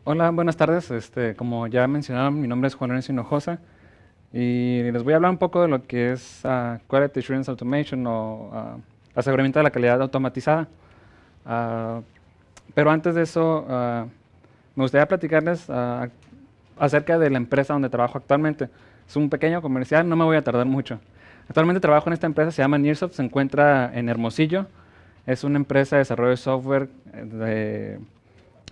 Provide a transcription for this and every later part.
Hola, buenas tardes. Como ya mencionaron, mi nombre es Juan Lorenzo Hinojosa y les voy a hablar un poco de lo que es Quality Assurance Automation o aseguramiento de la calidad automatizada. Ah, pero antes de eso, me gustaría platicarles acerca de la empresa donde trabajo actualmente. Es un pequeño comercial, no me voy a tardar mucho. Actualmente trabajo en esta empresa, se llama Nearsoft, se encuentra en Hermosillo. Es una empresa de desarrollo de software de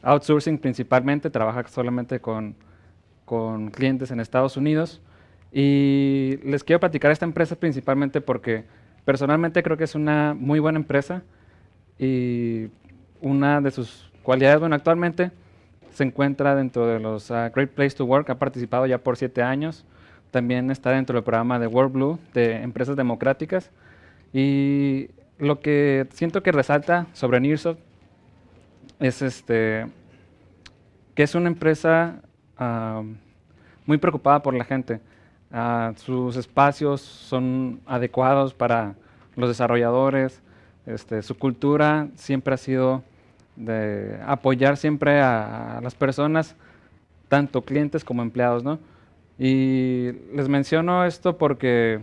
outsourcing principalmente, trabaja solamente con clientes en Estados Unidos. Y les quiero platicar esta empresa principalmente porque personalmente creo que es una muy buena empresa y una de sus cualidades, bueno, actualmente se encuentra dentro de los Great Place to Work, ha participado ya por 7 años, también está dentro del programa de World Blue de empresas democráticas y lo que siento que resalta sobre Nearsoft es que es una empresa muy preocupada por la gente. Sus espacios son adecuados para los desarrolladores. Su cultura siempre ha sido de apoyar siempre a las personas, tanto clientes como empleados, ¿no? Y les menciono esto porque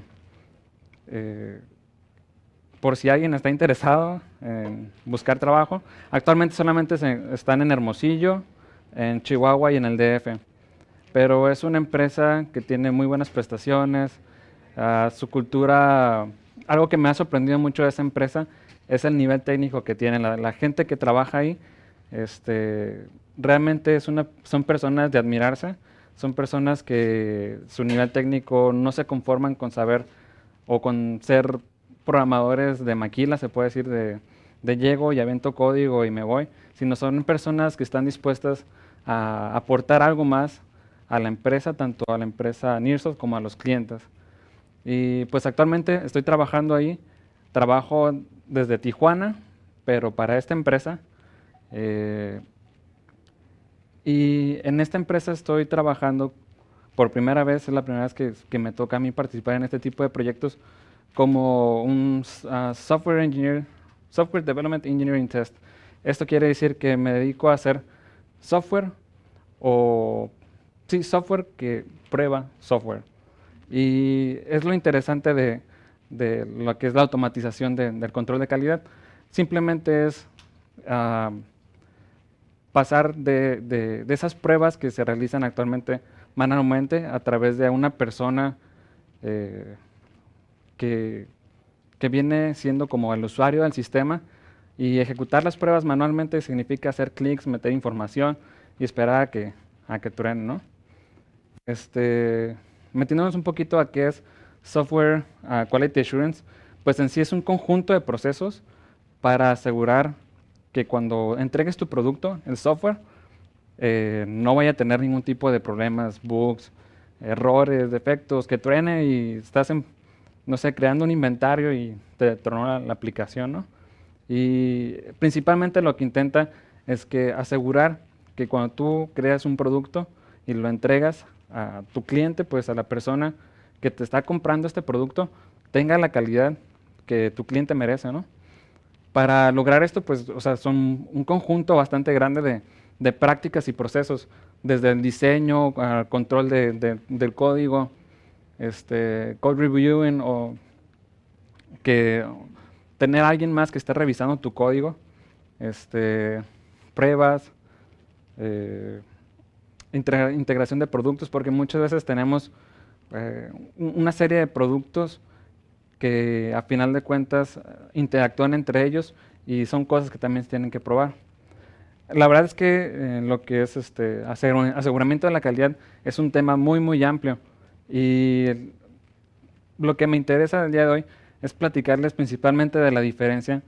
eh, por si alguien está interesado en buscar trabajo, actualmente solamente están en Hermosillo, en Chihuahua y en el DF, pero es una empresa que tiene muy buenas prestaciones, su cultura, algo que me ha sorprendido mucho de esa empresa es el nivel técnico que tiene, la gente que trabaja ahí, realmente son personas de admirarse, son personas que su nivel técnico no se conforman con saber o con ser programadores de maquila, se puede decir, de llego y avento código y me voy, sino son personas que están dispuestas a aportar algo más a la empresa, tanto a la empresa Nearsoft como a los clientes. Y pues actualmente estoy trabajando ahí, trabajo desde Tijuana, pero para esta empresa. eh, y en esta empresa estoy trabajando por primera vez, es la primera vez que me toca a mí participar en este tipo de proyectos como un software engineer, software development engineering test. Esto quiere decir que me dedico a hacer software o sí, software que prueba software. Y es lo interesante de lo que es la automatización del control de calidad. Simplemente es uh, pasar de esas pruebas que se realizan actualmente manualmente a través de una persona eh, que, que viene siendo como el usuario del sistema y ejecutar las pruebas manualmente significa hacer clics, meter información y esperar a que truene, ¿no? Metiéndonos un poquito a qué es Software Quality Assurance, pues en sí es un conjunto de procesos para asegurar que cuando entregues tu producto, el software, no vaya a tener ningún tipo de problemas, bugs, errores, defectos, que truene y estás, no sé, creando un inventario y te tronó la aplicación, ¿no? Y principalmente lo que intenta es que asegurar que cuando tú creas un producto y lo entregas a tu cliente, pues a la persona que te está comprando este producto, tenga la calidad que tu cliente merece, ¿no? Para lograr esto, pues, o sea, son un conjunto bastante grande de prácticas y procesos, desde el diseño, al control del código, code reviewing o que tener a alguien más que esté revisando tu código, pruebas, eh, integración de productos, porque muchas veces tenemos una serie de productos que a final de cuentas interactúan entre ellos y son cosas que también se tienen que probar. La verdad es que lo que es aseguramiento de la calidad es un tema muy muy amplio y lo que me interesa el día de hoy es platicarles principalmente de la diferencia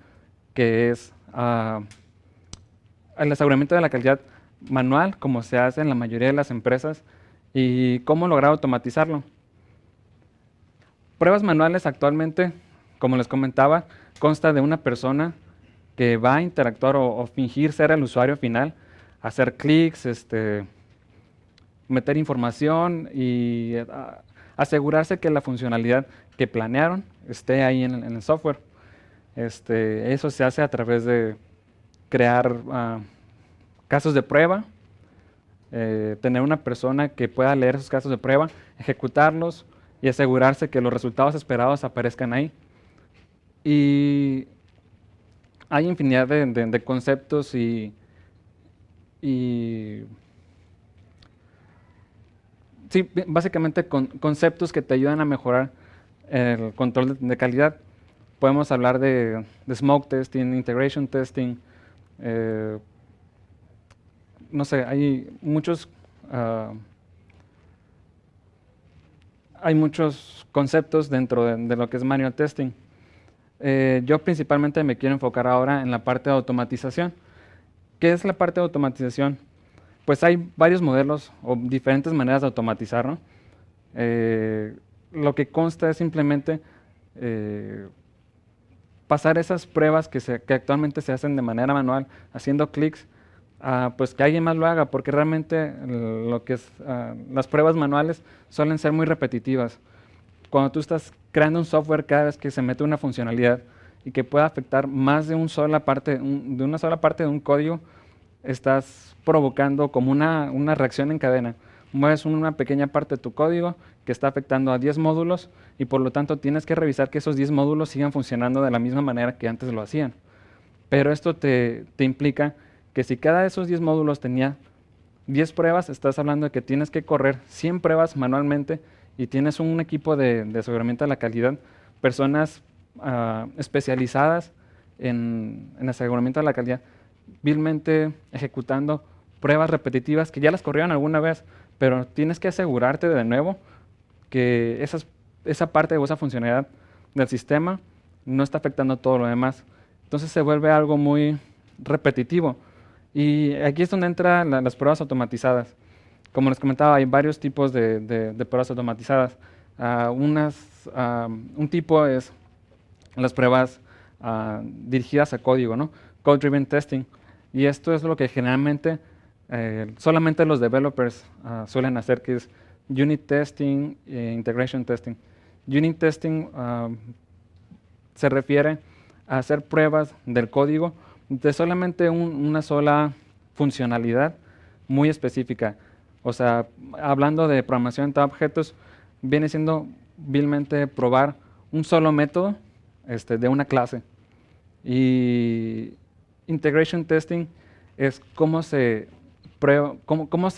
que es el aseguramiento de la calidad manual, como se hace en la mayoría de las empresas, y cómo lograr automatizarlo. Pruebas manuales actualmente, como les comentaba, consta de una persona que va a interactuar o fingir ser el usuario final, hacer clics, meter información y asegurarse que la funcionalidad que planearon esté ahí en el software. Eso se hace a través de crear casos de prueba, tener una persona que pueda leer esos casos de prueba, ejecutarlos y asegurarse que los resultados esperados aparezcan ahí. Y hay infinidad de conceptos y sí, básicamente conceptos que te ayudan a mejorar el control de calidad. Podemos hablar de smoke testing, integration testing, no sé, hay muchos conceptos dentro de lo que es manual testing. Yo principalmente me quiero enfocar ahora en la parte de automatización. ¿Qué es la parte de automatización? Pues hay varios modelos o diferentes maneras de automatizar, ¿no? Lo que consta es simplemente pasar esas pruebas que actualmente se hacen de manera manual, haciendo clics, pues que alguien más lo haga, porque realmente lo que es, las pruebas manuales suelen ser muy repetitivas. Cuando tú estás creando un software, cada vez que se mete una funcionalidad y que pueda afectar más de una sola parte de un código, estás provocando como una reacción en cadena. Mueves una pequeña parte de tu código que está afectando a 10 módulos y por lo tanto tienes que revisar que esos 10 módulos sigan funcionando de la misma manera que antes lo hacían. Pero esto te implica que si cada de esos 10 módulos tenía 10 pruebas, estás hablando de que tienes que correr 100 pruebas manualmente y tienes un equipo de aseguramiento de la calidad, personas especializadas en aseguramiento de la calidad, vilmente ejecutando pruebas repetitivas que ya las corrieron alguna vez, pero tienes que asegurarte de nuevo que esa parte o esa funcionalidad del sistema no está afectando todo lo demás. Entonces se vuelve algo muy repetitivo. Y aquí es donde entran las pruebas automatizadas. Como les comentaba, hay varios tipos de pruebas automatizadas. Un tipo es las pruebas dirigidas a código, ¿no? Code-driven testing. Y esto es lo que generalmente solamente los developers suelen hacer, que es unit testing e integration testing. Unit testing se refiere a hacer pruebas del código de solamente una sola funcionalidad muy específica. O sea, hablando de programación de objetos, viene siendo vilmente probar un solo método de una clase. Y integration testing es cómo se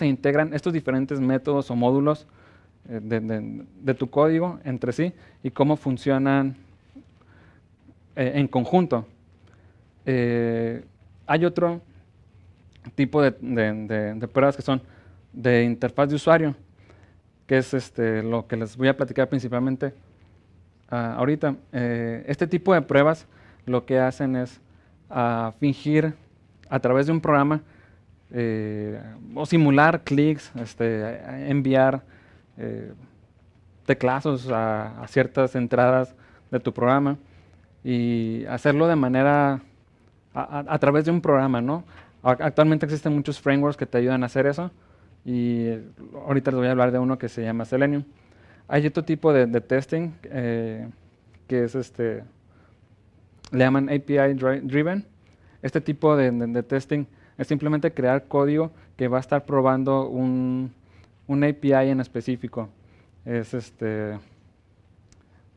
integran estos diferentes métodos o módulos de tu código entre sí y cómo funcionan en conjunto. Hay otro tipo de pruebas que son de interfaz de usuario, que es lo que les voy a platicar principalmente ahorita. Este tipo de pruebas lo que hacen es fingir a través de un programa o simular clics, enviar teclazos a ciertas entradas de tu programa y hacerlo de manera a través de un programa, ¿no? Actualmente existen muchos frameworks que te ayudan a hacer eso y ahorita les voy a hablar de uno que se llama Selenium. Hay otro tipo de testing que es le llaman API driven. Este tipo de testing es simplemente crear código que va a estar probando un API en específico. Es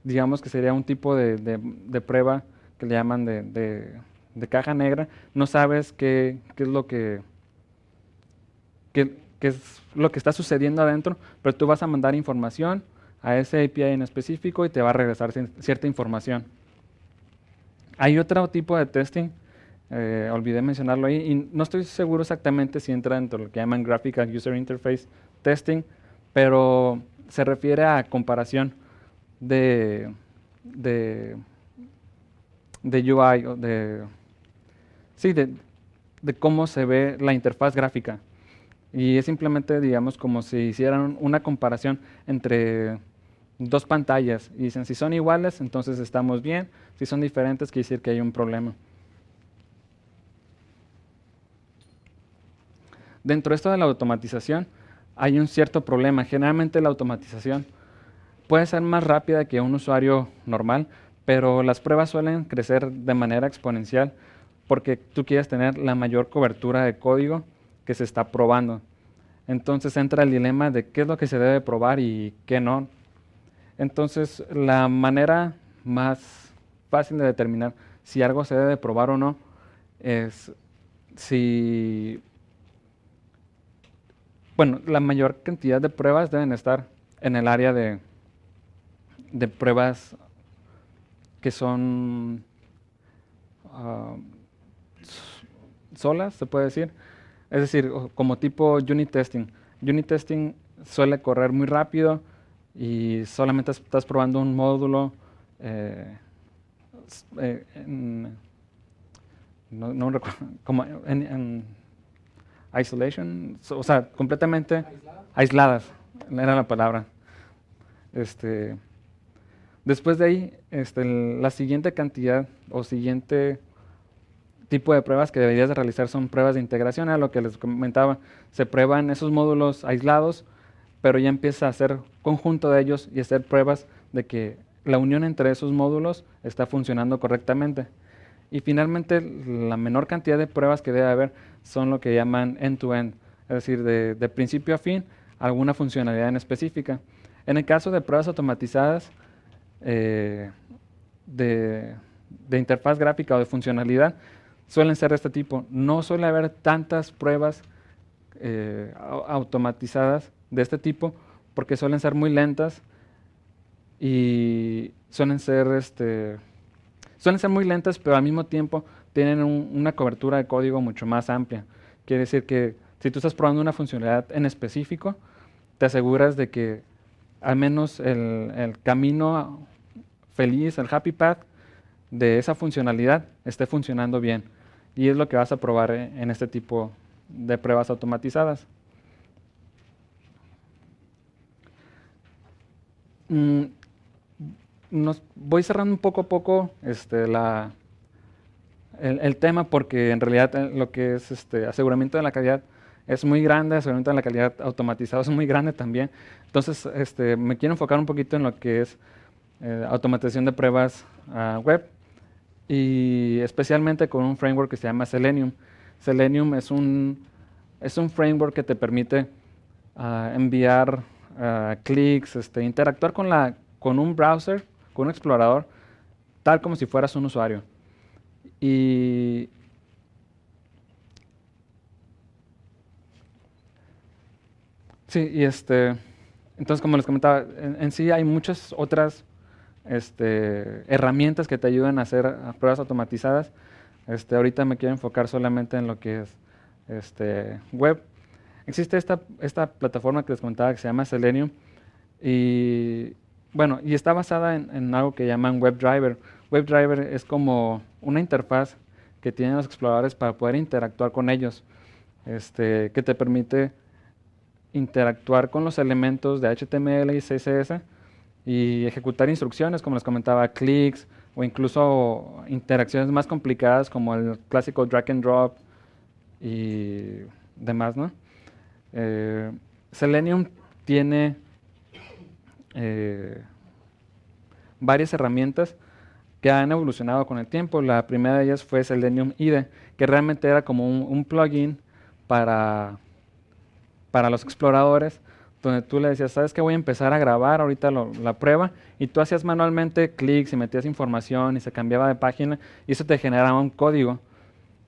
digamos que sería un tipo de prueba que le llaman de caja negra. No sabes qué es lo que está sucediendo adentro, pero tú vas a mandar información a ese API en específico y te va a regresar cierta información. Hay otro tipo de testing, olvidé mencionarlo ahí, y no estoy seguro exactamente si entra dentro de lo que llaman Graphical User Interface Testing, pero se refiere a comparación de UI, o de cómo se ve la interfaz gráfica. Y es simplemente, digamos, como si hicieran una comparación entre dos pantallas y dicen, si son iguales, entonces estamos bien, si son diferentes, quiere decir que hay un problema. Dentro de esto de la automatización, hay un cierto problema. Generalmente la automatización puede ser más rápida que un usuario normal, pero las pruebas suelen crecer de manera exponencial porque tú quieres tener la mayor cobertura de código que se está probando. Entonces entra el dilema de qué es lo que se debe probar y qué no. Entonces, la manera más fácil de determinar si algo se debe probar o no es si, bueno, la mayor cantidad de pruebas deben estar en el área de pruebas que son ah, solas, se puede decir. Es decir, como tipo unit testing. Unit testing suele correr muy rápido y solamente estás probando un módulo no recuerdo, como en isolation, o sea, completamente aisladas, era la palabra. Este, después de ahí, la siguiente cantidad o siguiente tipo de pruebas que deberías de realizar son pruebas de integración, a lo que les comentaba. Se prueban esos módulos aislados, pero ya empieza a hacer conjunto de ellos y hacer pruebas de que la unión entre esos módulos está funcionando correctamente. Y finalmente, la menor cantidad de pruebas que debe haber son lo que llaman end-to-end, es decir, de principio a fin, alguna funcionalidad en específica. En el caso de pruebas automatizadas de, de interfaz gráfica o de funcionalidad, suelen ser de este tipo. No suele haber tantas pruebas automatizadas de este tipo porque suelen ser muy lentas y suelen ser muy lentas, pero al mismo tiempo tienen una cobertura de código mucho más amplia. Quiere decir que si tú estás probando una funcionalidad en específico, te aseguras de que al menos el camino feliz, el happy path de esa funcionalidad esté funcionando bien. Y es lo que vas a probar en este tipo de pruebas automatizadas. Voy cerrando un poco a poco el tema porque en realidad lo que es aseguramiento de la calidad es muy grande, aseguramiento de la calidad automatizado es muy grande también. Entonces me quiero enfocar un poquito en lo que es automatización de pruebas web y especialmente con un framework que se llama Selenium. Selenium es un framework que te permite enviar clics, interactuar con un browser, con un explorador, tal como si fueras un usuario. Y sí, y entonces como les comentaba, en sí hay muchas otras herramientas que te ayudan a hacer pruebas automatizadas. Ahorita me quiero enfocar solamente en lo que es web. Existe esta plataforma que les comentaba que se llama Selenium y bueno, y está basada en algo que llaman WebDriver. WebDriver es como una interfaz que tienen los exploradores para poder interactuar con ellos, que te permite interactuar con los elementos de HTML y CSS y ejecutar instrucciones, como les comentaba, clics o incluso interacciones más complicadas como el clásico drag and drop y demás, ¿no? Selenium tiene varias herramientas que han evolucionado con el tiempo. La primera de ellas fue Selenium IDE, que realmente era como un plugin para los exploradores, donde tú le decías, ¿sabes qué? Voy a empezar a grabar ahorita la prueba, y tú hacías manualmente clics y metías información y se cambiaba de página, y eso te generaba un código,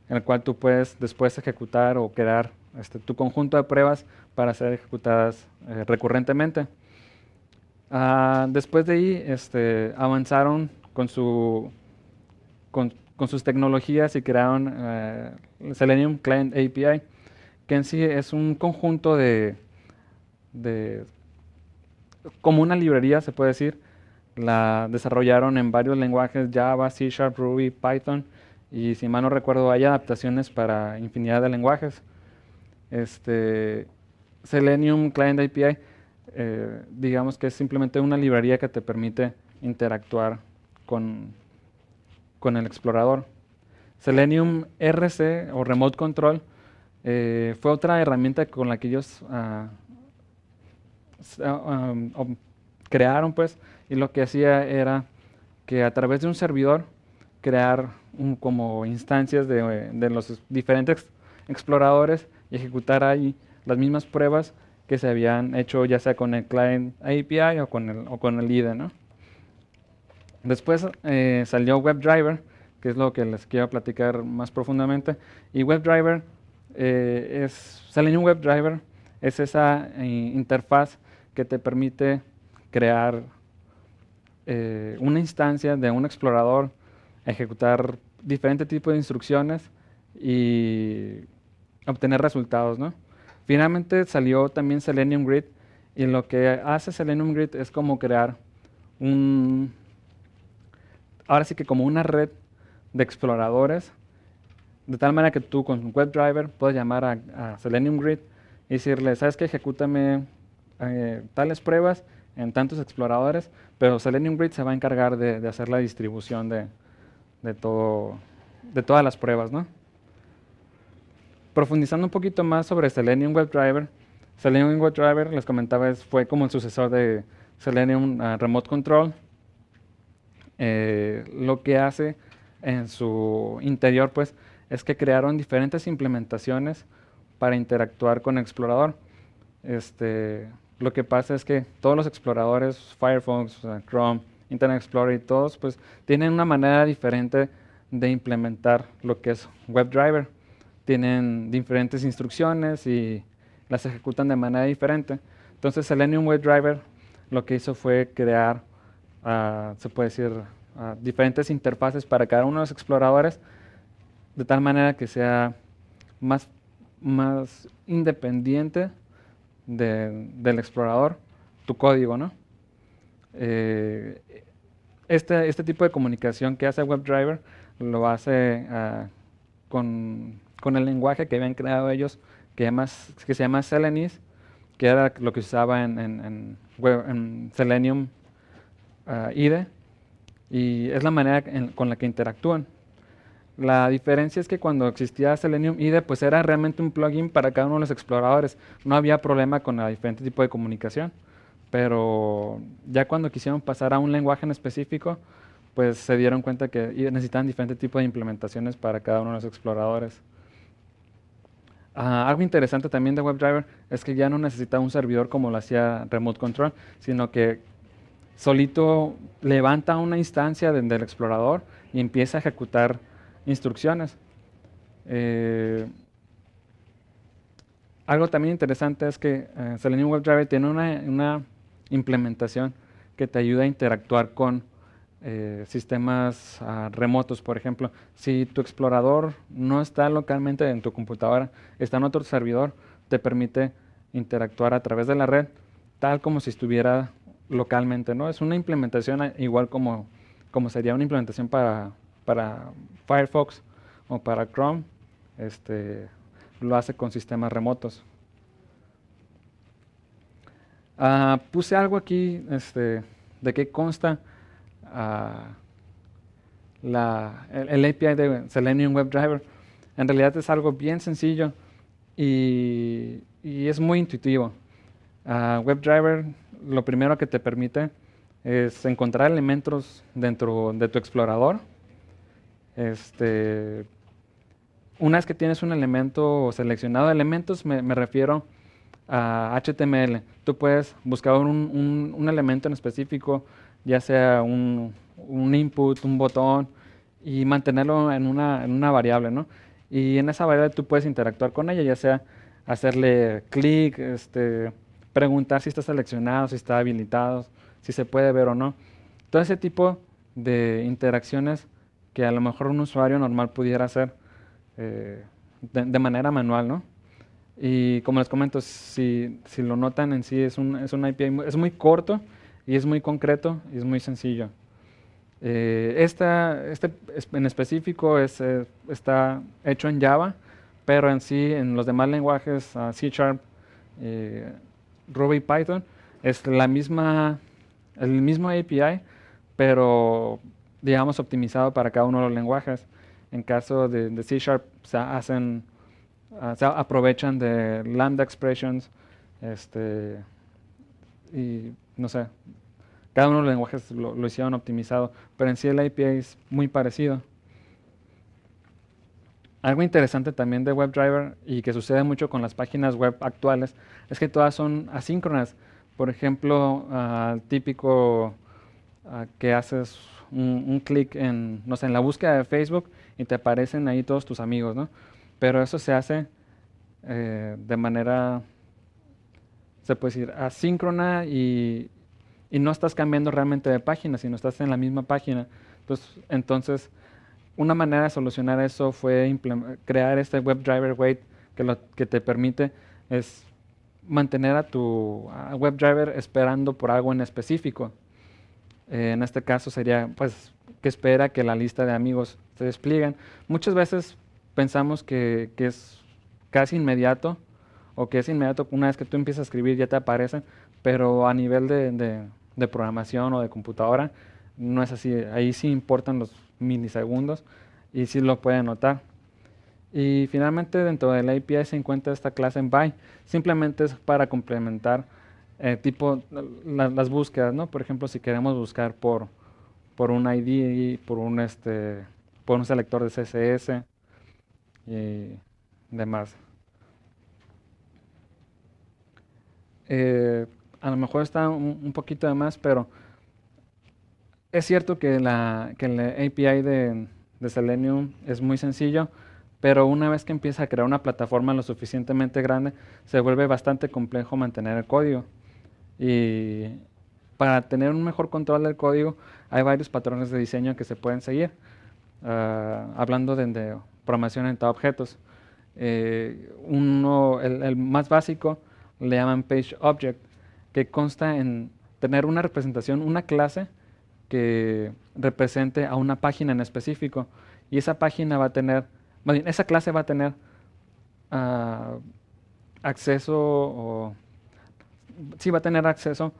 en el cual tú puedes después ejecutar o crear tu conjunto de pruebas para ser ejecutadas recurrentemente. Después de ahí avanzaron con sus tecnologías y crearon Selenium Client API, que en sí es un conjunto como una librería, se puede decir. La desarrollaron en varios lenguajes: Java, C#, Ruby, Python, y si mal no recuerdo hay adaptaciones para infinidad de lenguajes. Selenium Client API, digamos que es simplemente una librería que te permite interactuar con el explorador. Selenium RC o Remote Control fue otra herramienta con la que ellos crearon, pues, y lo que hacía era que a través de un servidor crear como instancias de los diferentes exploradores y ejecutar ahí las mismas pruebas que se habían hecho ya sea con el Client API o con el IDE, ¿no? Después salió WebDriver, que es lo que les quiero platicar más profundamente. Y WebDriver Selenium WebDriver es esa interfaz que te permite crear una instancia de un explorador, ejecutar diferentes tipos de instrucciones y obtener resultados, ¿no? Finalmente salió también Selenium Grid, y lo que hace Selenium Grid es como crear ahora sí que como una red de exploradores, de tal manera que tú con WebDriver puedes llamar a Selenium Grid y decirle, ¿sabes qué? Ejecútame tales pruebas en tantos exploradores, pero Selenium Grid se va a encargar de hacer la distribución de todas las pruebas, ¿no? Profundizando un poquito más sobre Selenium WebDriver, les comentaba, fue como el sucesor de Selenium Remote Control. Lo que hace en su interior, pues, es que crearon diferentes implementaciones para interactuar con el explorador. Lo que pasa es que todos los exploradores, Firefox, Chrome, Internet Explorer y todos, pues, tienen una manera diferente de implementar lo que es WebDriver. Tienen diferentes instrucciones y las ejecutan de manera diferente. Entonces, Selenium WebDriver lo que hizo fue crear, se puede decir, diferentes interfaces para cada uno de los exploradores, de tal manera que sea más independiente del explorador, tu código, ¿no? Este tipo de comunicación que hace WebDriver lo hace con el lenguaje que habían creado ellos, que se llama Celanese, que era lo que se usaba en Selenium IDE, y es la manera con la que interactúan. La diferencia es que cuando existía Selenium IDE, pues era realmente un plugin para cada uno de los exploradores. No había problema con el diferente tipo de comunicación. Pero ya cuando quisieron pasar a un lenguaje en específico, pues se dieron cuenta que necesitaban diferentes tipos de implementaciones para cada uno de los exploradores. Algo interesante también de WebDriver es que ya no necesita un servidor como lo hacía Remote Control, sino que solito levanta una instancia del explorador y empieza a ejecutar instrucciones. Algo también interesante es que Selenium WebDriver tiene una implementación que te ayuda a interactuar con sistemas remotos. Por ejemplo, si tu explorador no está localmente en tu computadora, está en otro servidor, te permite interactuar a través de la red, tal como si estuviera localmente, ¿no? Es una implementación igual como sería una implementación para Firefox o para Chrome. Lo hace con sistemas remotos. Puse algo aquí de qué consta el API de Selenium WebDriver. En realidad es algo bien sencillo y es muy intuitivo. WebDriver lo primero que te permite es encontrar elementos dentro de tu explorador. Una vez que tienes un elemento seleccionado, elementos me refiero a HTML. Tú puedes buscar un elemento en específico, ya sea un input, un botón, y mantenerlo en una variable, ¿no? Y en esa variable tú puedes interactuar con ella, ya sea hacerle clic, preguntar si está seleccionado, si está habilitado, si se puede ver o no. Todo ese tipo de interacciones que a lo mejor un usuario normal pudiera hacer de manera manual, ¿no? Y como les comento, si lo notan en sí, es un API, es muy corto y es muy concreto y es muy sencillo. En específico está hecho en Java, pero en sí, en los demás lenguajes, C#, Ruby y Python, es el mismo API, pero digamos optimizado para cada uno de los lenguajes. En caso de C#, se aprovechan de lambda expressions, y no sé, cada uno de los lenguajes lo hicieron optimizado, pero en sí el API es muy parecido. Algo interesante también de WebDriver y que sucede mucho con las páginas web actuales es que todas son asíncronas. Por ejemplo, típico que haces un clic en, no sé, en la búsqueda de Facebook y te aparecen ahí todos tus amigos, ¿no? Pero eso se hace de manera, se puede decir, asíncrona y no estás cambiando realmente de página, sino estás en la misma página. Entonces, una manera de solucionar eso fue crear este WebDriver Wait que lo que te permite es mantener a tu WebDriver esperando por algo en específico. En este caso sería pues que espera que la lista de amigos se desplieguen. Muchas veces pensamos que es casi inmediato o que es inmediato una vez que tú empiezas a escribir ya te aparecen, pero a nivel de programación o de computadora no es así. Ahí sí importan los milisegundos y sí lo pueden notar. Y finalmente dentro de la API se encuentra esta clase en by. Simplemente es para complementar tipo las búsquedas, ¿no? Por ejemplo, si queremos buscar por un ID, por un selector de CSS y demás. Eh, a lo mejor está un poquito de más, pero es cierto que la API de Selenium es muy sencillo, pero una vez que empieza a crear una plataforma lo suficientemente grande, se vuelve bastante complejo mantener el código. Y para tener un mejor control del código, hay varios patrones de diseño que se pueden seguir. Hablando de programación orientada a objetos. El más básico le llaman Page Object, que consta en tener una representación, una clase que represente a una página en específico. Y esa página va a tener, bueno, esa clase va a tener ah, acceso o sí va a tener acceso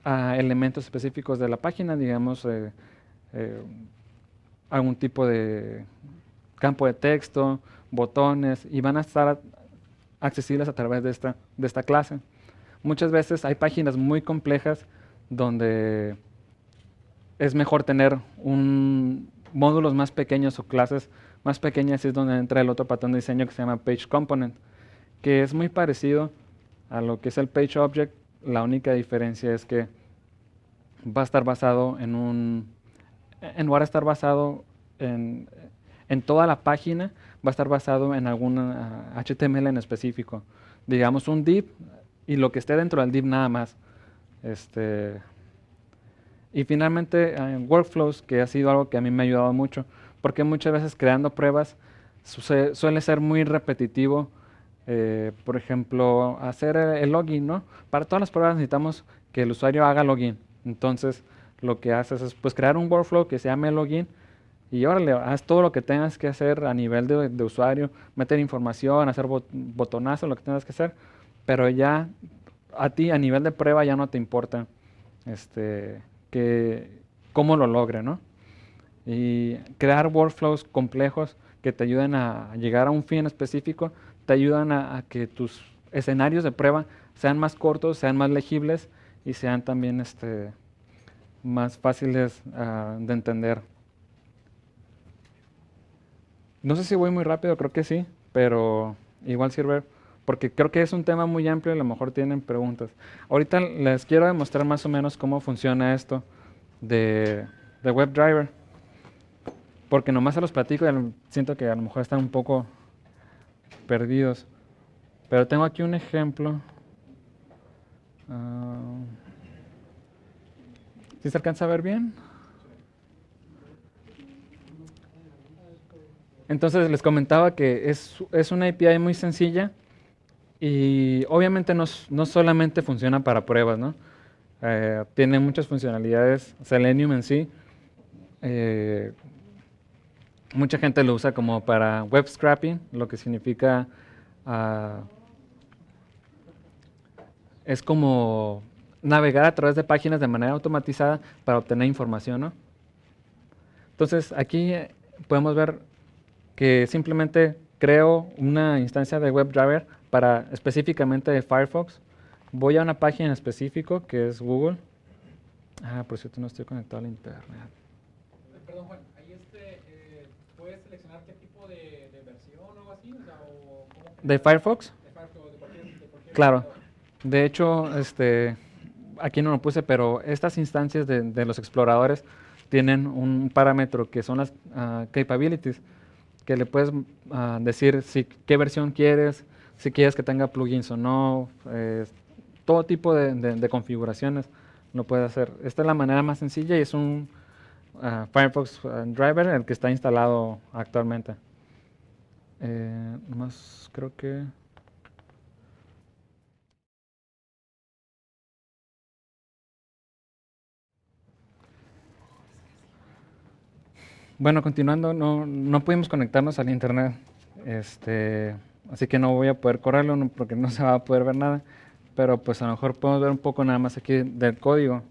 a elementos específicos de la página, digamos, eh, algún tipo de campo de texto, botones, y van a estar accesibles a través de esta clase. Muchas veces hay páginas muy complejas donde es mejor tener módulos más pequeños o clases más pequeñas, y es donde entra el otro patrón de diseño que se llama Page Component, que es muy parecido a lo que es el Page Object. La única diferencia es que va a estar basado en lugar de estar basado en, en toda la página, va a estar basado en algún HTML en específico. Digamos un div y lo que esté dentro del div nada más. Este, y finalmente, workflows, que ha sido algo que a mí me ha ayudado mucho, porque muchas veces creando pruebas suele ser muy repetitivo. Por ejemplo, hacer el login, ¿no? Para todas las pruebas necesitamos que el usuario haga login. Entonces, lo que haces es pues crear un workflow que se llame login y órale, haz todo lo que tengas que hacer a nivel de usuario, meter información, hacer botonazo, lo que tengas que hacer, pero ya a ti a nivel de prueba ya no te importa este, cómo lo logre, ¿no? Y crear workflows complejos que te ayuden a llegar a un fin específico, te ayudan a que tus escenarios de prueba sean más cortos, sean más legibles y sean también más fáciles de entender. No sé si voy muy rápido, creo que sí, pero igual sirve porque creo que es un tema muy amplio y a lo mejor tienen preguntas. Ahorita les quiero demostrar más o menos cómo funciona esto de, de WebDriver, porque nomás se los platico y siento que a lo mejor están un poco perdidos. Pero tengo aquí un ejemplo. ¿Sí se alcanza a ver bien? Entonces les comentaba que es una API muy sencilla y obviamente no solamente funciona para pruebas, ¿no? Tiene muchas funcionalidades. Selenium en sí, eh, mucha gente lo usa como para web scraping, lo que significa ah, es como navegar a través de páginas de manera automatizada para obtener información, ¿no? Entonces aquí podemos ver que simplemente creo una instancia de WebDriver para específicamente de Firefox. Voy a una página en específico que es Google. Por cierto, no estoy conectado al internet. Perdón, Juan, ahí puedes seleccionar qué tipo de versión ¿De Firefox? Claro. De hecho, aquí no lo puse, pero estas instancias de los exploradores tienen un parámetro que son las capabilities, que le puedes decir qué versión quieres, si quieres que tenga plugins o no, todo tipo de configuraciones lo puedes hacer. Esta es la manera más sencilla y es un Firefox driver el que está instalado actualmente. Nomás creo que... Bueno, continuando, no pudimos conectarnos al internet, así que no voy a poder correrlo porque no se va a poder ver nada, pero pues a lo mejor podemos ver un poco nada más aquí del código.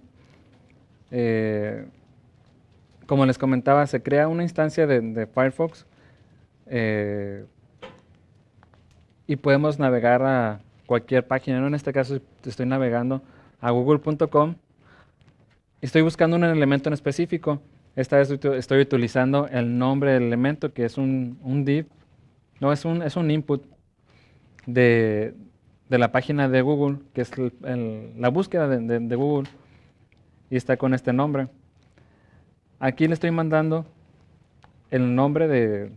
Como les comentaba, se crea una instancia de Firefox y podemos navegar a cualquier página, ¿no? En este caso estoy navegando a google.com y estoy buscando un elemento en específico. Esta vez estoy utilizando el nombre del elemento, que es un div, no, es un input de la página de Google, que es la búsqueda de Google, y está con este nombre. Aquí le estoy mandando el nombre le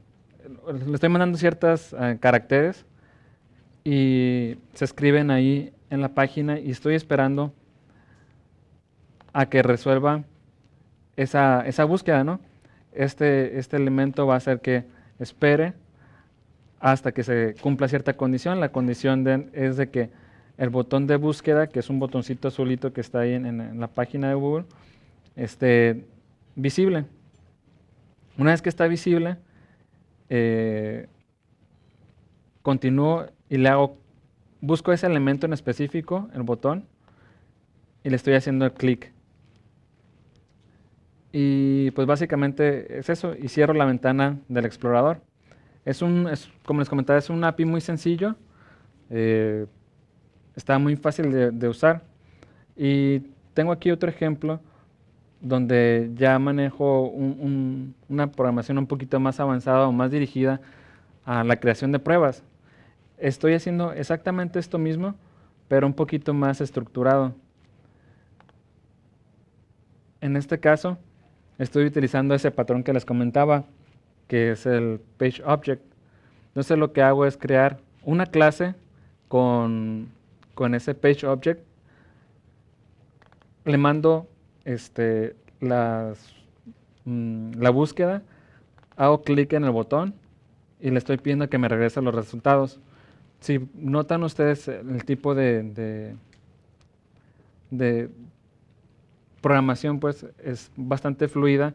estoy mandando ciertos caracteres y se escriben ahí en la página y estoy esperando a que resuelva esa búsqueda, ¿no? Este elemento va a hacer que espere hasta que se cumpla cierta condición. La condición es de que el botón de búsqueda, que es un botoncito azulito que está ahí en la página de Google, esté visible. Una vez que está visible, continúo y busco ese elemento en específico, el botón, y le estoy haciendo el clic. Y pues básicamente es eso, y cierro la ventana del explorador. Como les comentaba, es un API muy sencillo, está muy fácil de usar. Y tengo aquí otro ejemplo donde ya manejo una programación un poquito más avanzada o más dirigida a la creación de pruebas. Estoy haciendo exactamente esto mismo, pero un poquito más estructurado. En este caso, estoy utilizando ese patrón que les comentaba, que es el PageObject. Entonces lo que hago es crear una clase con ese PageObject. Le mando la búsqueda, hago clic en el botón y le estoy pidiendo que me regrese los resultados. Si notan ustedes el tipo de programación, pues es bastante fluida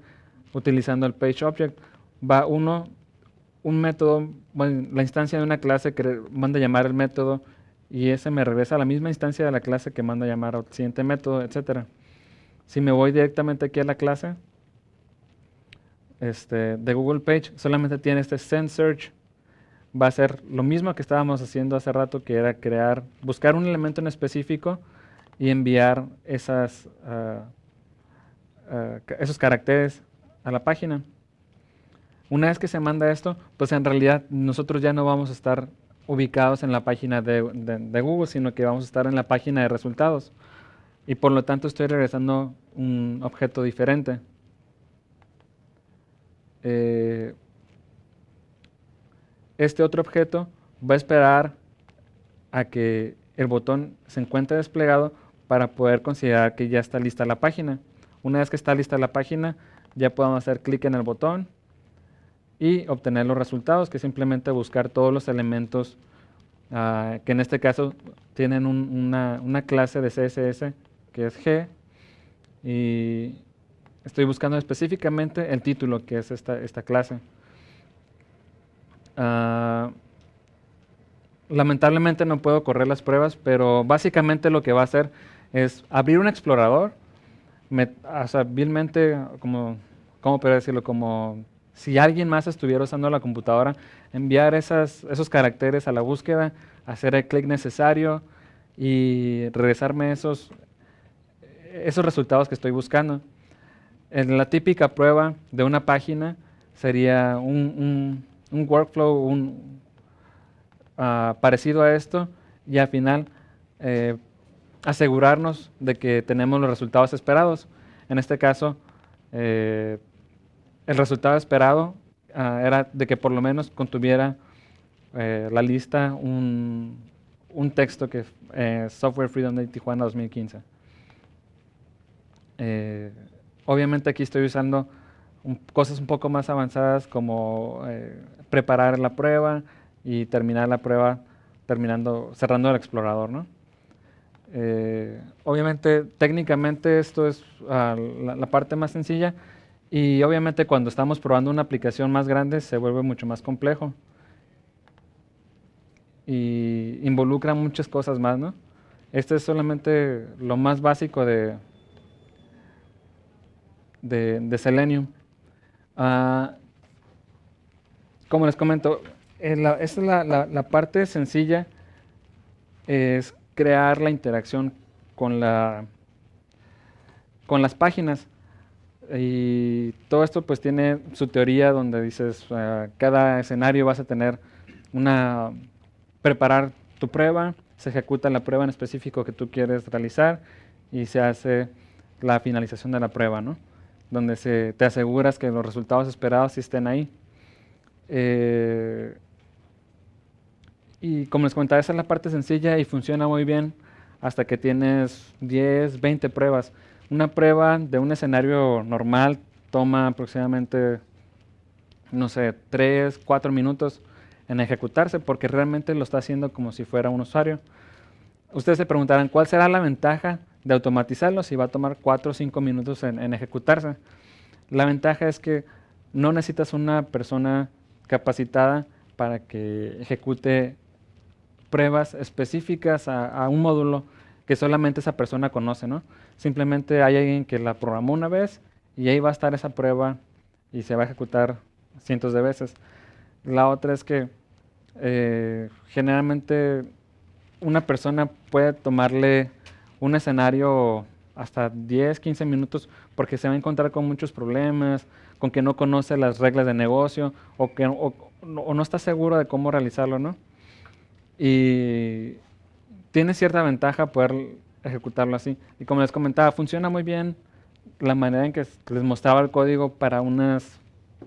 utilizando el PageObject. Va un método, bueno, la instancia de una clase que manda a llamar el método y ese me regresa a la misma instancia de la clase que manda a llamar al siguiente método, etcétera. Si me voy directamente aquí a la clase de Google Page, solamente tiene Send Search. Va a ser lo mismo que estábamos haciendo hace rato, que era buscar un elemento en específico y enviar esos caracteres a la página. Una vez que se manda esto, pues en realidad nosotros ya no vamos a estar ubicados en la página de Google, sino que vamos a estar en la página de resultados. Y por lo tanto estoy regresando un objeto diferente. Este otro objeto va a esperar a que el botón se encuentre desplegado para poder considerar que ya está lista la página. Una vez que está lista la página, ya podemos hacer clic en el botón y obtener los resultados, que es simplemente buscar todos los elementos que en este caso tienen una clase de CSS que es G, y estoy buscando específicamente el título, que es esta clase. Lamentablemente no puedo correr las pruebas, pero básicamente lo que va a hacer es abrir un explorador, vilmente, ¿cómo puedo decirlo? Como si alguien más estuviera usando la computadora, enviar esos caracteres a la búsqueda, hacer el clic necesario y regresarme esos resultados que estoy buscando. En la típica prueba de una página sería un workflow, parecido a esto y al final asegurarnos de que tenemos los resultados esperados. En este caso, el resultado esperado era de que por lo menos contuviera la lista un texto que Software Freedom Day Tijuana 2015. Obviamente aquí estoy usando cosas un poco más avanzadas como preparar la prueba y terminar la prueba cerrando el explorador, ¿no? Obviamente, técnicamente esto es la parte más sencilla y obviamente cuando estamos probando una aplicación más grande se vuelve mucho más complejo y involucra muchas cosas más, ¿no? Este es solamente lo más básico de Selenium. Como les comento, esta es la parte sencilla, es crear la interacción con las páginas. Y todo esto pues tiene su teoría donde dices, cada escenario vas a tener preparar tu prueba, se ejecuta la prueba en específico que tú quieres realizar y se hace la finalización de la prueba, ¿no? Donde te aseguras que los resultados esperados sí estén ahí. Y como les comentaba, esa es la parte sencilla y funciona muy bien hasta que tienes 10, 20 pruebas. Una prueba de un escenario normal toma aproximadamente, no sé, 3, 4 minutos en ejecutarse porque realmente lo está haciendo como si fuera un usuario. Ustedes se preguntarán, ¿cuál será la ventaja de automatizarlo si va a tomar 4 o 5 minutos en ejecutarse? La ventaja es que no necesitas una persona capacitada para que ejecute pruebas específicas a un módulo que solamente esa persona conoce, ¿no? Simplemente hay alguien que la programó una vez y ahí va a estar esa prueba y se va a ejecutar cientos de veces. La otra es que generalmente una persona puede tomarle un escenario hasta 10, 15 minutos porque se va a encontrar con muchos problemas, con que no conoce las reglas de negocio o no está seguro de cómo realizarlo, ¿no? Y tiene cierta ventaja poder ejecutarlo así. Y como les comentaba, funciona muy bien la manera en que les mostraba el código para unas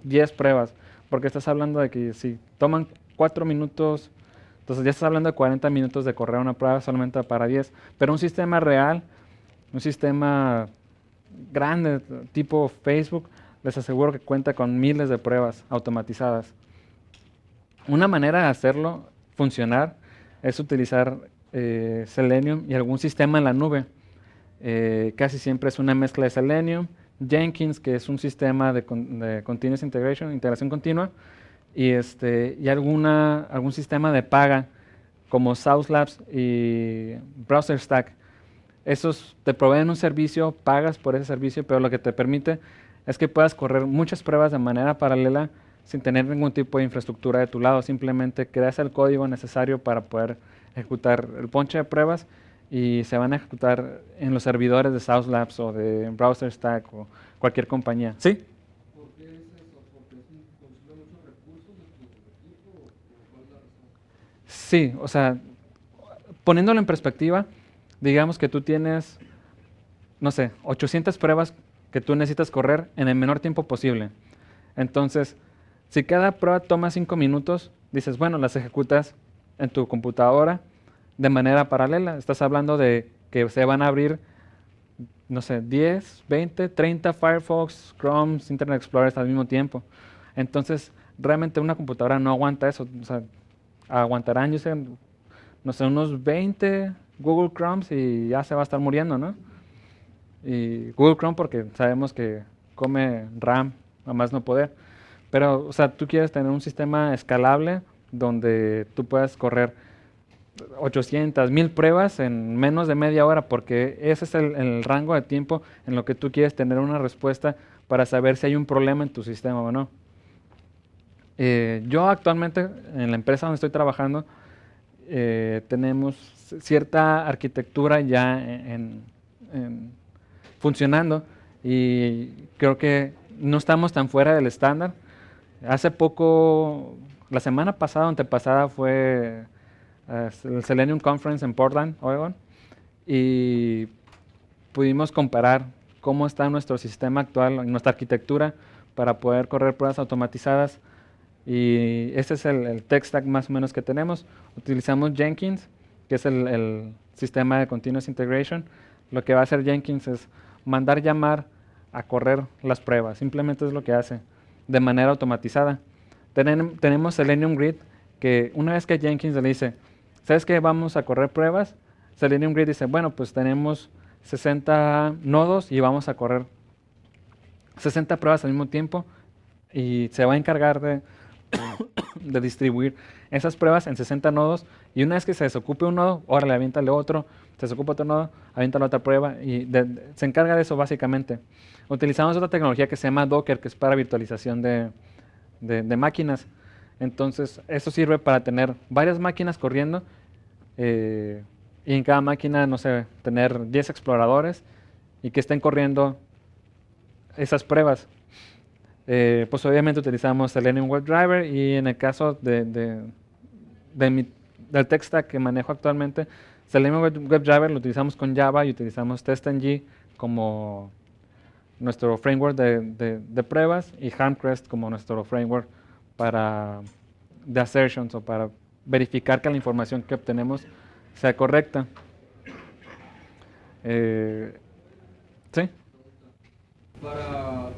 10 pruebas, porque estás hablando de que si toman 4 minutos, entonces ya estás hablando de 40 minutos de correr una prueba solamente para 10, pero un sistema real, un sistema grande tipo Facebook, les aseguro que cuenta con miles de pruebas automatizadas. Una manera de hacerlo funcionar es utilizar Selenium y algún sistema en la nube. Casi siempre es una mezcla de Selenium, Jenkins, que es un sistema de Continuous Integration, integración continua, y algún sistema de paga como Sauce Labs y BrowserStack. Esos te proveen un servicio, pagas por ese servicio, pero lo que te permite es que puedas correr muchas pruebas de manera paralela sin tener ningún tipo de infraestructura de tu lado. Simplemente creas el código necesario para poder ejecutar el ponche de pruebas y se van a ejecutar en los servidores de Sauce Labs o de BrowserStack o cualquier compañía. ¿Sí? ¿Por qué es eso? ¿Porque consume muchos recursos de tu equipo o cuál es la razón? Sí, o sea, poniéndolo en perspectiva, digamos que tú tienes, no sé, 800 pruebas que tú necesitas correr en el menor tiempo posible. Entonces, si cada prueba toma 5 minutos, dices, bueno, las ejecutas en tu computadora de manera paralela. Estás hablando de que se van a abrir, no sé, 10, 20, 30 Firefox, Chrome, Internet Explorer al mismo tiempo. Entonces, realmente una computadora no aguanta eso. O sea, aguantarán, yo sé, no sé, unos 20 Google Chromes y ya se va a estar muriendo, ¿no? Y Google Chrome porque sabemos que come RAM a más no poder. Pero, o sea, tú quieres tener un sistema escalable donde tú puedas correr 800, 1000 pruebas en menos de media hora, porque ese es el rango de tiempo en lo que tú quieres tener una respuesta para saber si hay un problema en tu sistema o no. Yo actualmente, en la empresa donde estoy trabajando, tenemos cierta arquitectura ya funcionando y creo que no estamos tan fuera del estándar. Hace poco, la semana pasada o antepasada fue el Selenium Conference en Portland, Oregon, y pudimos comparar cómo está nuestro sistema actual, nuestra arquitectura, para poder correr pruebas automatizadas. Y este es el tech stack más o menos que tenemos. Utilizamos Jenkins, que es el sistema de Continuous Integration. Lo que va a hacer Jenkins es mandar llamar a correr las pruebas. Simplemente es lo que hace de manera automatizada. Tenemos Selenium Grid, que una vez que Jenkins le dice, ¿sabes qué? Vamos a correr pruebas. Selenium Grid dice, bueno, pues tenemos 60 nodos y vamos a correr 60 pruebas al mismo tiempo, y se va a encargar de distribuir esas pruebas en 60 nodos, y una vez que se desocupe un nodo, órale, aviéntale otro, se desocupa otro nodo, aviéntale otra prueba, y se encarga de eso básicamente. Utilizamos otra tecnología que se llama Docker, que es para virtualización de máquinas. Entonces, eso sirve para tener varias máquinas corriendo, y en cada máquina, no sé, tener 10 exploradores y que estén corriendo esas pruebas. Pues obviamente utilizamos Selenium WebDriver, y en el caso del tech stack que manejo actualmente, Selenium WebDriver lo utilizamos con Java y utilizamos TestNG como nuestro framework de pruebas, y Harmcrest como nuestro framework de assertions, o para verificar que la información que obtenemos sea correcta. ¿Sí? Para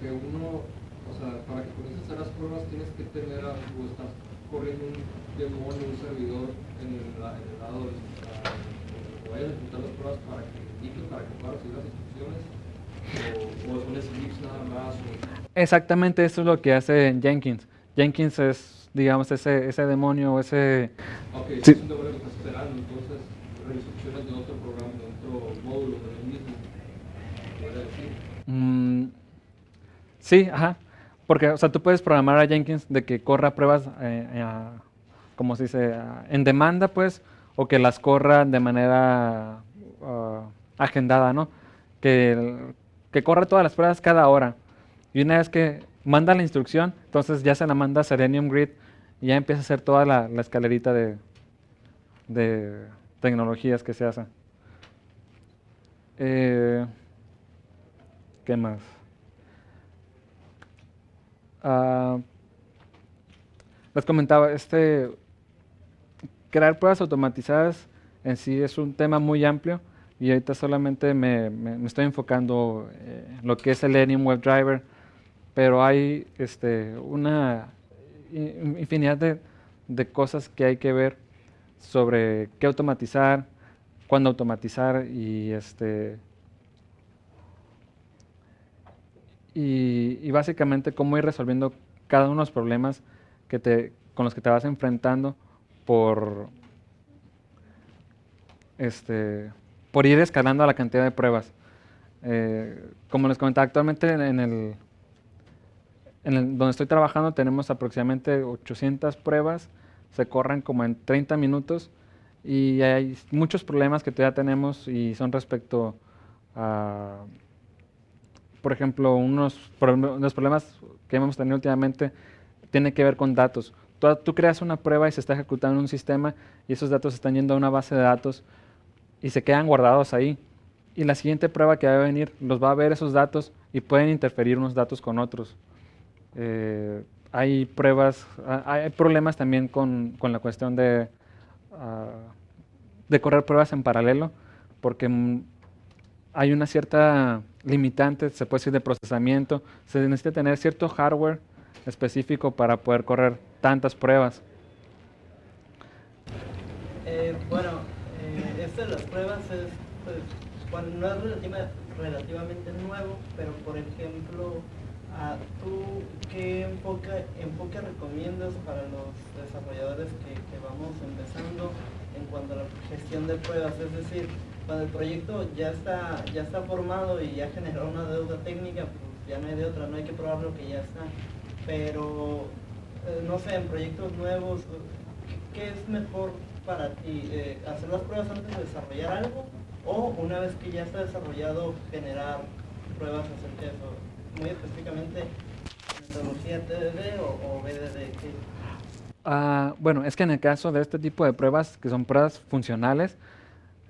que uno, o sea, para que comiences a hacer las pruebas tienes que tener o estás corriendo un demonio, un servidor en el lado donde vayas a ejecutar las pruebas para que indique, para que puedas seguir las instrucciones, o son scripts nada más. Exactamente, eso es lo que hace Jenkins. Jenkins es, digamos, ese demonio, ese... Ok, sí. Es un demonio que estás esperando, entonces instrucciones de otro programa, de otro módulo, de lo mismo, podría decir. Sí, ajá. Porque, o sea, tú puedes programar a Jenkins de que corra pruebas, como se dice, en demanda, pues, o que las corra de manera agendada, ¿no? Que corra todas las pruebas cada hora. Y una vez que manda la instrucción, entonces ya se la manda a Selenium Grid y ya empieza a hacer toda la escalerita de tecnologías que se hacen. ¿Qué más? Les comentaba, crear pruebas automatizadas en sí es un tema muy amplio, y ahorita solamente me estoy enfocando en lo que es Selenium WebDriver, pero hay una infinidad de cosas que hay que ver sobre qué automatizar, cuándo automatizar, y básicamente cómo ir resolviendo cada uno de los problemas con los que te vas enfrentando por, por ir escalando la cantidad de pruebas. Como les comentaba, actualmente donde estoy trabajando tenemos aproximadamente 800 pruebas, se corren como en 30 minutos, y hay muchos problemas que todavía tenemos, y son respecto a, por ejemplo, los problemas que hemos tenido últimamente tiene que ver con datos. Tú creas una prueba y se está ejecutando en un sistema, y esos datos están yendo a una base de datos y se quedan guardados ahí. Y la siguiente prueba que va a venir los va a ver esos datos, y pueden interferir unos datos con otros. Hay problemas también con la cuestión de correr pruebas en paralelo, porque hay una cierta limitante, se puede decir, de procesamiento. Se necesita tener cierto hardware específico para poder correr tantas pruebas. Esto de las pruebas es, pues, no es relativamente nuevo, pero por ejemplo, ¿tú qué enfoque recomiendas para los desarrolladores que vamos empezando en cuanto a la gestión de pruebas? Es decir, cuando el proyecto ya está formado y ya generó una deuda técnica, pues ya no hay de otra, no hay que probar lo que ya está. Pero, no sé, en proyectos nuevos, ¿qué es mejor para ti? ¿Hacer las pruebas antes de desarrollar algo? ¿O una vez que ya está desarrollado, generar pruebas acerca de eso? Muy específicamente, ¿metodología TDD o BDD? Bueno, es que en el caso de este tipo de pruebas, que son pruebas funcionales,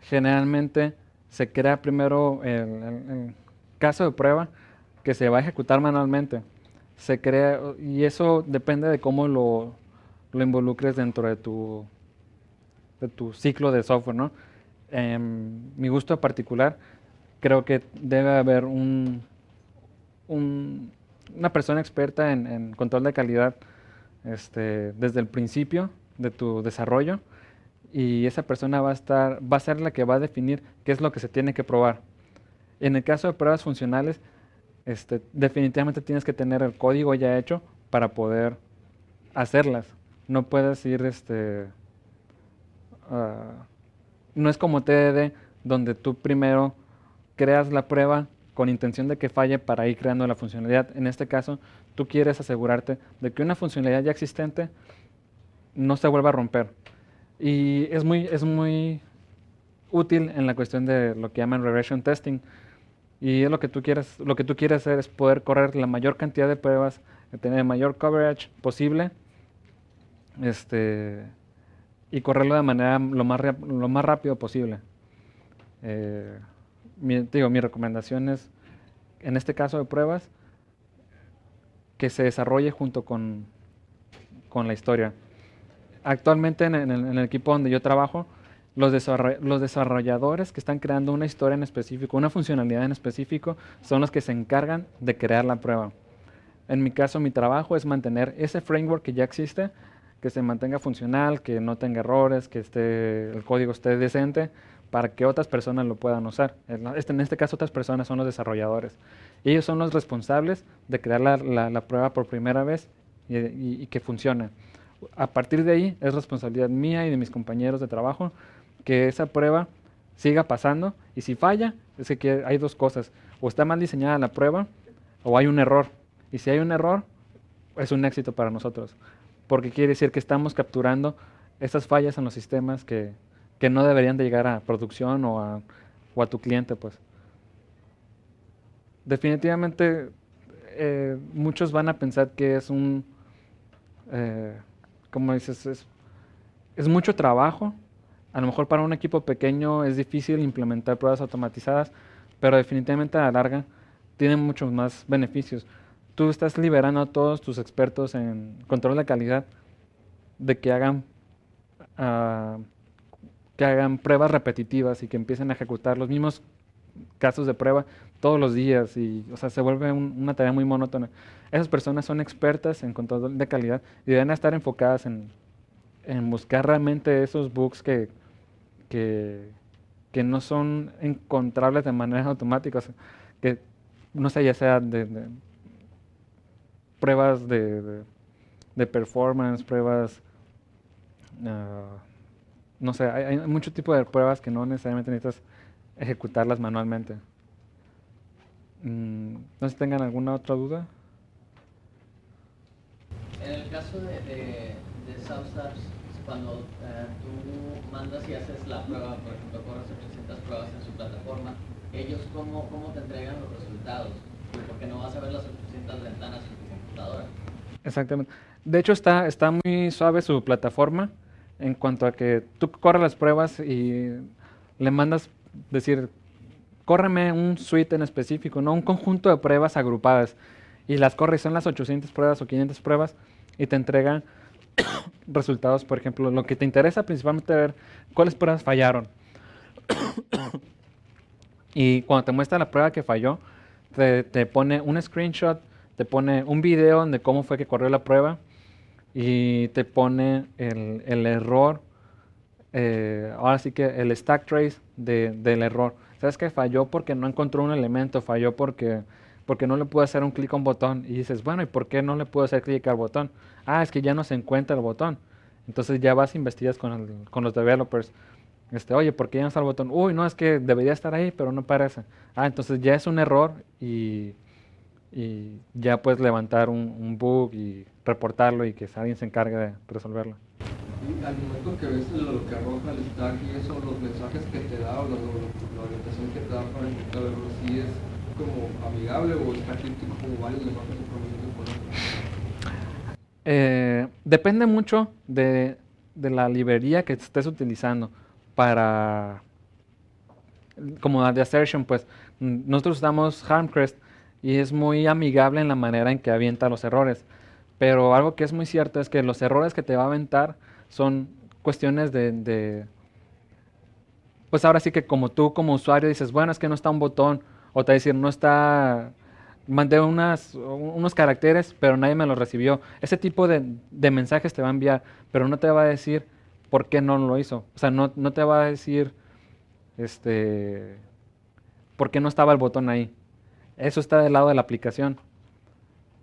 generalmente se crea primero el caso de prueba que se va a ejecutar manualmente. Se crea, y eso depende de cómo lo involucres dentro de tu ciclo de software, ¿no? Mi gusto particular, creo que debe haber una persona experta en control de calidad desde el principio de tu desarrollo, y esa persona va a ser la que va a definir qué es lo que se tiene que probar. En el caso de pruebas funcionales, definitivamente tienes que tener el código ya hecho para poder hacerlas. No puedes ir, no es como TDD, donde tú primero creas la prueba con intención de que falle para ir creando la funcionalidad. En este caso, tú quieres asegurarte de que una funcionalidad ya existente no se vuelva a romper. Y es muy útil en la cuestión de lo que llaman regression testing. Y es lo que tú quieres hacer es poder correr la mayor cantidad de pruebas, tener el mayor coverage posible, y correrlo de manera lo más rápido posible. Mi recomendación es, en este caso de pruebas, que se desarrolle junto con la historia. Actualmente en el equipo donde yo trabajo, los desarrolladores que están creando una historia en específico, una funcionalidad en específico, son los que se encargan de crear la prueba. En mi caso, mi trabajo es mantener ese framework que ya existe, que se mantenga funcional, que no tenga errores, que el código esté decente, para que otras personas lo puedan usar. En este caso, otras personas son los desarrolladores. Y ellos son los responsables de crear la prueba por primera vez y que funcione. A partir de ahí, es responsabilidad mía y de mis compañeros de trabajo que esa prueba siga pasando, y si falla, es que hay dos cosas: o está mal diseñada la prueba, o hay un error. Y si hay un error, es un éxito para nosotros, porque quiere decir que estamos capturando esas fallas en los sistemas que no deberían de llegar a producción o a tu cliente, pues. Definitivamente, muchos van a pensar que es como dices, es mucho trabajo. A lo mejor para un equipo pequeño es difícil implementar pruebas automatizadas, pero definitivamente a la larga tiene muchos más beneficios. Tú estás liberando a todos tus expertos en control de calidad de ah, que hagan pruebas repetitivas y que empiecen a ejecutar los mismos casos de prueba todos los días, y o sea, se vuelve una tarea muy monótona. Esas personas son expertas en control de calidad y deben estar enfocadas en buscar realmente esos bugs que no son encontrables de manera automática, o sea, que no sé, ya sea de pruebas de performance, pruebas, no sé, hay mucho tipo de pruebas que no necesariamente necesitas ejecutarlas manualmente. No sé si tengan alguna otra duda. En el caso de SoundStars, cuando tú mandas y haces la prueba, por ejemplo, corres 800 pruebas en su plataforma, ellos cómo te entregan los resultados, porque no vas a ver las 800 ventanas en tu computadora. Exactamente. De hecho, está muy suave su plataforma en cuanto a que tú corres las pruebas y le mandas decir, córreme un suite en específico, no un conjunto de pruebas agrupadas, y las corres, son las 800 pruebas o 500 pruebas, y te entrega resultados. Por ejemplo, lo que te interesa principalmente ver cuáles pruebas fallaron. Y cuando te muestra la prueba que falló, te pone un screenshot, te pone un video de cómo fue que corrió la prueba, y te pone el error, ahora sí que el stack trace del error. ¿Sabes qué? Falló porque no encontró un elemento, falló porque no le pudo hacer un clic a un botón. Y dices, bueno, ¿y por qué no le pudo hacer clic al botón? Ah, es que ya no se encuentra el botón. Entonces ya vas e investigas con los developers. Oye, ¿por qué ya no está el botón? Uy, no, es que debería estar ahí, pero no parece. Ah, entonces ya es un error, y ya puedes levantar un bug y reportarlo, y que alguien se encargue de resolverlo. Y al momento que ves lo que arroja el stack y eso, los mensajes que te da o la orientación que te da para intentar verlo, ¿sí es como amigable o está crítico como varios lenguajes de programación que conocen? Depende mucho de la librería que estés utilizando para, como de assertion, pues nosotros usamos Harmcrest y es muy amigable en la manera en que avienta los errores. Pero algo que es muy cierto es que los errores que te va a aventar son cuestiones pues ahora sí que como tú como usuario dices, bueno, es que no está un botón, o te va a decir, no está, mandé unos caracteres, pero nadie me los recibió. Ese tipo de mensajes te va a enviar, pero no te va a decir por qué no lo hizo. O sea, no te va a decir, este, por qué no estaba el botón ahí. Eso está del lado de la aplicación.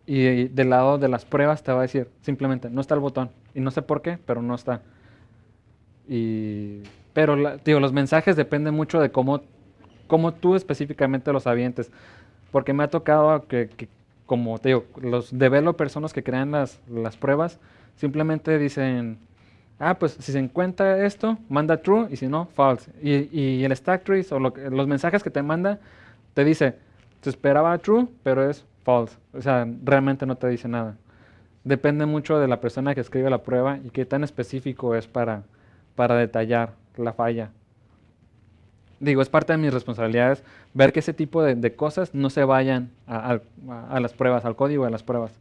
Y del lado de las pruebas te va a decir, simplemente, no está el botón. Y no sé por qué, pero no está. Pero digo, los mensajes dependen mucho de cómo tú específicamente los avientes. Porque me ha tocado que, como te digo, los developers son los que crean las pruebas, simplemente dicen, pues si se encuentra esto, manda true, y si no, false. Y el stack trace o los mensajes que te manda, te dice, se esperaba true, pero es false. O sea, realmente no te dice nada. Depende mucho de la persona que escribe la prueba y qué tan específico es para detallar la falla. Digo, es parte de mis responsabilidades ver que ese tipo de cosas no se vayan a las pruebas, al código de las pruebas.